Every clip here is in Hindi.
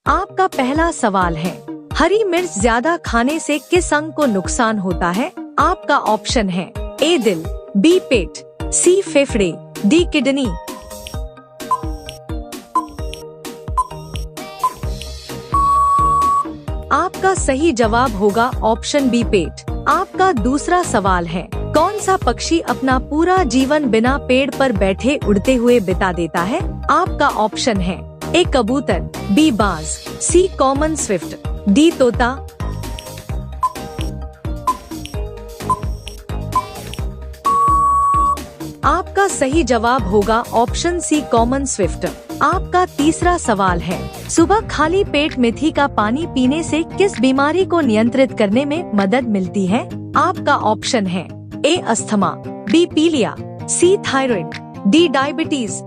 आपका पहला सवाल है, हरी मिर्च ज्यादा खाने से किस अंग को नुकसान होता है? आपका ऑप्शन है ए दिल, बी पेट, सी फेफड़े, डी किडनी। आपका सही जवाब होगा ऑप्शन बी पेट। आपका दूसरा सवाल है, कौन सा पक्षी अपना पूरा जीवन बिना पेड़ पर बैठे उड़ते हुए बिता देता है? आपका ऑप्शन है ए कबूतर, बी बाज, सी कॉमन स्विफ्ट, डी तोता। आपका सही जवाब होगा ऑप्शन सी कॉमन स्विफ्ट। आपका तीसरा सवाल है, सुबह खाली पेट मेथी का पानी पीने से किस बीमारी को नियंत्रित करने में मदद मिलती है? आपका ऑप्शन है ए अस्थमा, बी पीलिया, सी थायराइड, डी डायबिटीज।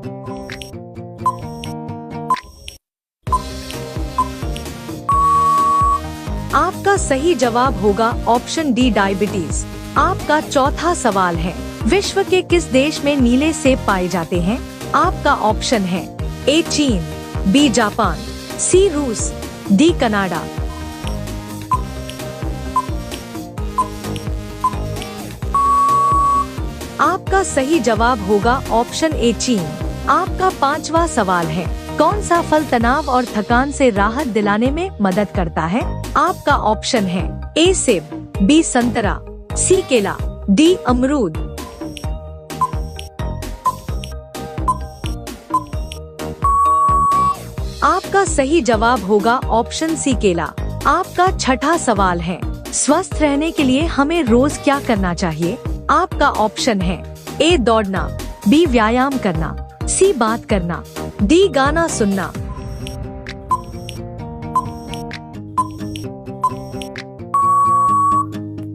आपका सही जवाब होगा ऑप्शन डी डायबिटीज। आपका चौथा सवाल है, विश्व के किस देश में नीले सेब पाए जाते हैं? आपका ऑप्शन है ए चीन, बी जापान, सी रूस, डी कनाडा। आपका सही जवाब होगा ऑप्शन ए चीन। आपका पांचवा सवाल है, कौन सा फल तनाव और थकान से राहत दिलाने में मदद करता है? आपका ऑप्शन है ए सेब, बी संतरा, सी केला, डी अमरूद। आपका सही जवाब होगा ऑप्शन सी केला। आपका छठा सवाल है, स्वस्थ रहने के लिए हमें रोज क्या करना चाहिए? आपका ऑप्शन है ए दौड़ना, बी व्यायाम करना, सी बात करना, डी गाना सुनना।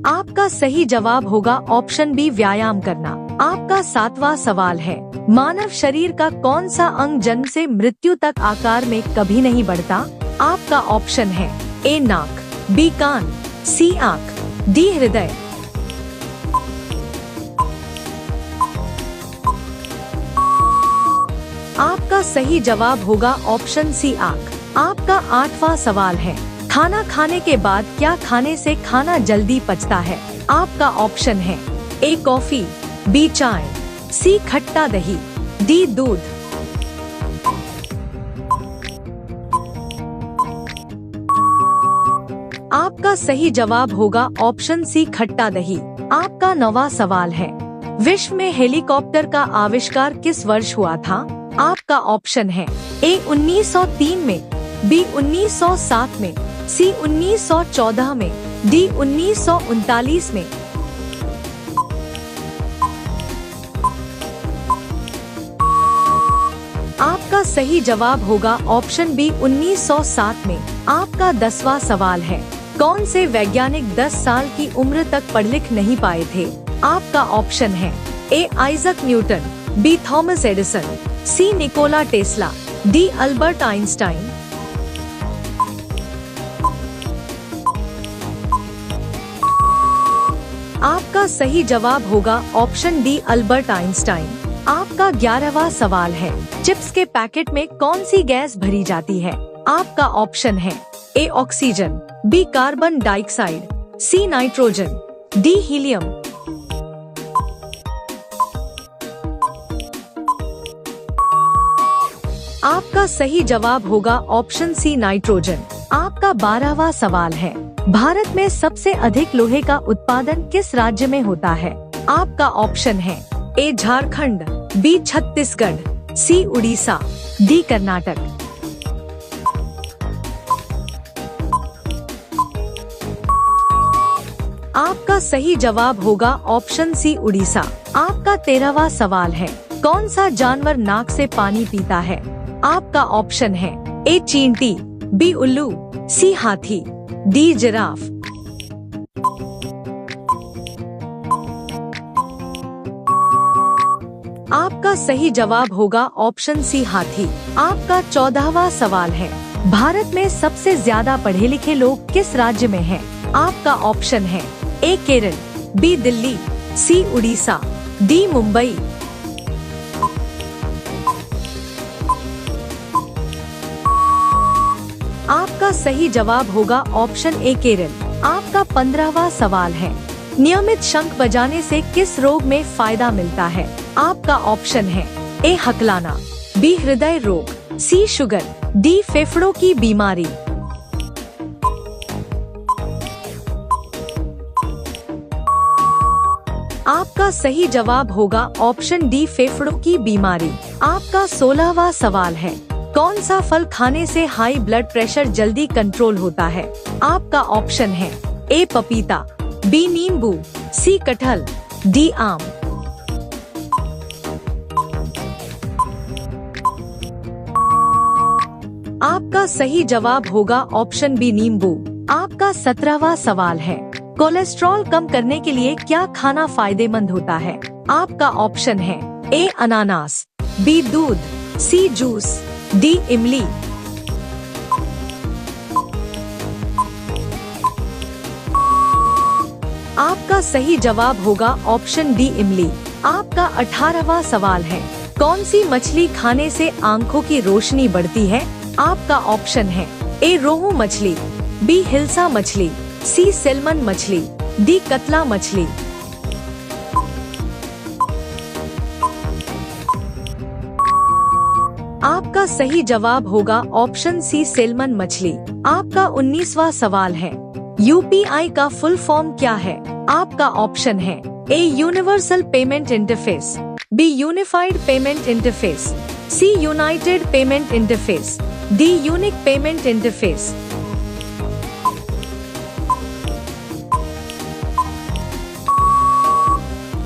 आपका सही जवाब होगा ऑप्शन बी व्यायाम करना। आपका सातवां सवाल है, मानव शरीर का कौन सा अंग जन्म से मृत्यु तक आकार में कभी नहीं बढ़ता? आपका ऑप्शन है ए नाक, बी कान, सी आँख, डी हृदय। आपका सही जवाब होगा ऑप्शन सी आँख। आपका आठवां सवाल है, खाना खाने के बाद क्या खाने से खाना जल्दी पचता है? आपका ऑप्शन है ए कॉफी, बी चाय, सी खट्टा दही, डी दूध। आपका सही जवाब होगा ऑप्शन सी खट्टा दही। आपका नौवां सवाल है, विश्व में हेलीकॉप्टर का आविष्कार किस वर्ष हुआ था? आपका ऑप्शन है ए 1903 में, बी 1907 में, सी 1914 में, डी 1939 में। आपका सही जवाब होगा ऑप्शन बी 1907 में। आपका 10वां सवाल है, कौन से वैज्ञानिक 10 साल की उम्र तक पढ़ लिख नहीं पाए थे? आपका ऑप्शन है ए Isaac Newton, B Thomas Edison, सी Nikola Tesla, D Albert Einstein. आपका सही जवाब होगा ऑप्शन डी अल्बर्ट आइंस्टाइन। आपका 11वां सवाल है, चिप्स के पैकेट में कौन सी गैस भरी जाती है? आपका ऑप्शन है A oxygen, B carbon dioxide, C nitrogen, D helium. आपका सही जवाब होगा ऑप्शन सी नाइट्रोजन। आपका 12वां सवाल है, भारत में सबसे अधिक लोहे का उत्पादन किस राज्य में होता है? आपका ऑप्शन है ए झारखंड, बी छत्तीसगढ़, सी उड़ीसा, डी कर्नाटक। आपका सही जवाब होगा ऑप्शन सी उड़ीसा। आपका 13वां सवाल है, कौन सा जानवर नाक से पानी पीता है? आपका ऑप्शन है ए चींटी, बी उल्लू, सी हाथी, डी जिराफ। आपका सही जवाब होगा ऑप्शन सी हाथी। आपका 14वां सवाल है, भारत में सबसे ज्यादा पढ़े लिखे लोग किस राज्य में हैं? आपका ऑप्शन है ए केरल, बी दिल्ली, सी उड़ीसा, डी मुंबई। आपका सही जवाब होगा ऑप्शन ए केरल। आपका 15वां सवाल है, नियमित शंख बजाने से किस रोग में फायदा मिलता है? आपका ऑप्शन है ए हकलाना, बी हृदय रोग, सी शुगर, डी फेफड़ों की बीमारी। आपका सही जवाब होगा ऑप्शन डी फेफड़ों की बीमारी। आपका 16वां सवाल है, कौन सा फल खाने से हाई ब्लड प्रेशर जल्दी कंट्रोल होता है? आपका ऑप्शन है ए पपीता, बी नींबू, सी कटहल, डी आम। आपका सही जवाब होगा ऑप्शन बी नींबू। आपका 17वां सवाल है, कोलेस्ट्रॉल कम करने के लिए क्या खाना फायदेमंद होता है? आपका ऑप्शन है ए अनानास, बी दूध, सी जूस, डी इमली। आपका सही जवाब होगा ऑप्शन डी इमली। आपका 18वां सवाल है, कौन सी मछली खाने से आंखों की रोशनी बढ़ती है? आपका ऑप्शन है ए रोहू मछली, बी हिल्सा मछली, सी सैल्मन मछली, डी कतला मछली। आपका सही जवाब होगा ऑप्शन सी सैल्मन मछली। आपका 19वां सवाल है, यूपीआई का फुल फॉर्म क्या है? आपका ऑप्शन है A universal payment interface, B unified payment interface, C united payment interface, D unique payment interface.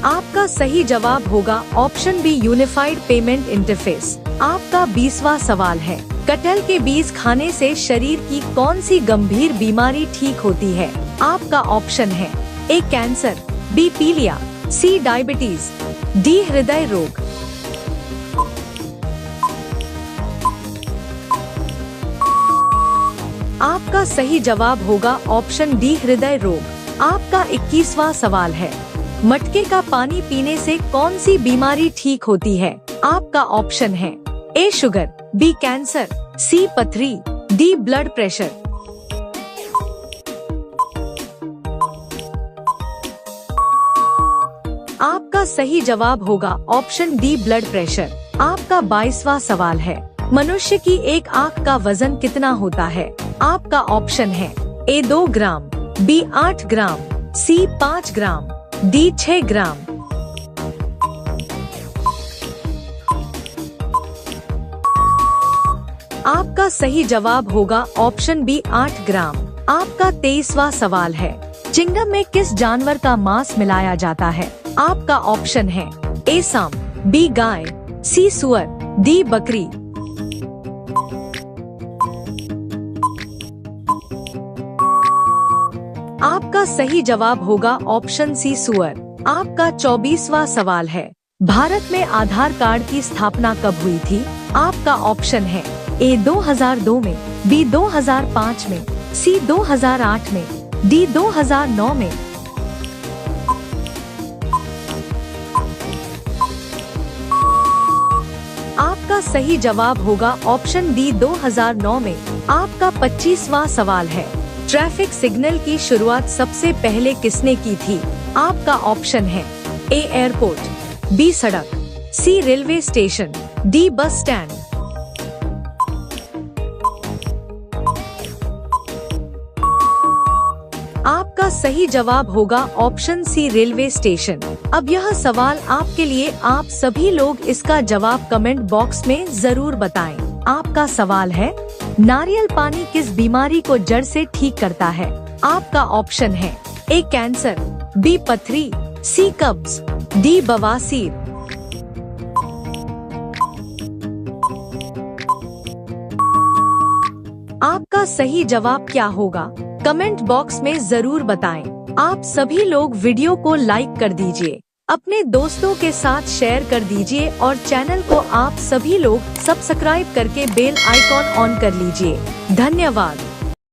आपका सही जवाब होगा option B unified payment interface. आपका 20वां सवाल है, कटहल के बीज खाने से शरीर की कौन सी गंभीर बीमारी ठीक होती है? आपका ऑप्शन है ए कैंसर, बी पीलिया, सी डायबिटीज, डी हृदय रोग। आपका सही जवाब होगा ऑप्शन डी हृदय रोग। आपका 21वां सवाल है, मटके का पानी पीने से कौन सी बीमारी ठीक होती है? आपका ऑप्शन है ए शुगर, बी कैंसर, सी पथरी, डी ब्लड प्रेशर। आपका सही जवाब होगा ऑप्शन डी ब्लड प्रेशर। आपका 22वां सवाल है, मनुष्य की एक आंख का वजन कितना होता है? आपका ऑप्शन है ए 2 ग्राम, बी 8 ग्राम, सी 5 ग्राम, डी 6 ग्राम। आपका सही जवाब होगा ऑप्शन बी 8 ग्राम। आपका 23वां सवाल है, चिंगम में किस जानवर का मांस मिलाया जाता है? आपका ऑप्शन है ए सांप, बी गाय, सी सुअर, डी बकरी। आपका सही जवाब होगा ऑप्शन सी सुअर। आपका 24वां सवाल है, भारत में आधार कार्ड की स्थापना कब हुई थी? आपका ऑप्शन है ए 2002 में, बी 2005 में, सी 2008 में, डी 2009 में। आपका सही जवाब होगा ऑप्शन डी 2009 में। आपका 25वां सवाल है, ट्रैफिक सिग्नल की शुरुआत सबसे पहले किसने की थी? आपका ऑप्शन है ए एयरपोर्ट, बी सड़क, सी railway station, D bus stand. आपका सही जवाब होगा ऑप्शन सी रेलवे स्टेशन। अब यह सवाल आपके लिए, आप सभी लोग इसका जवाब कमेंट बॉक्स में जरूर बताएं। आपका सवाल है, नारियल पानी किस बीमारी को जड़ से ठीक करता है? आपका ऑप्शन है ए कैंसर, बी पथरी, सी कब्ज, डी बवासीर। आपका सही जवाब क्या होगा? कमेंट बॉक्स में जरूर बताएं। आप सभी लोग वीडियो को लाइक कर दीजिए, अपने दोस्तों के साथ शेयर कर दीजिए और चैनल को आप सभी लोग सब्सक्राइब करके बेल आइकॉन ऑन कर लीजिए। धन्यवाद।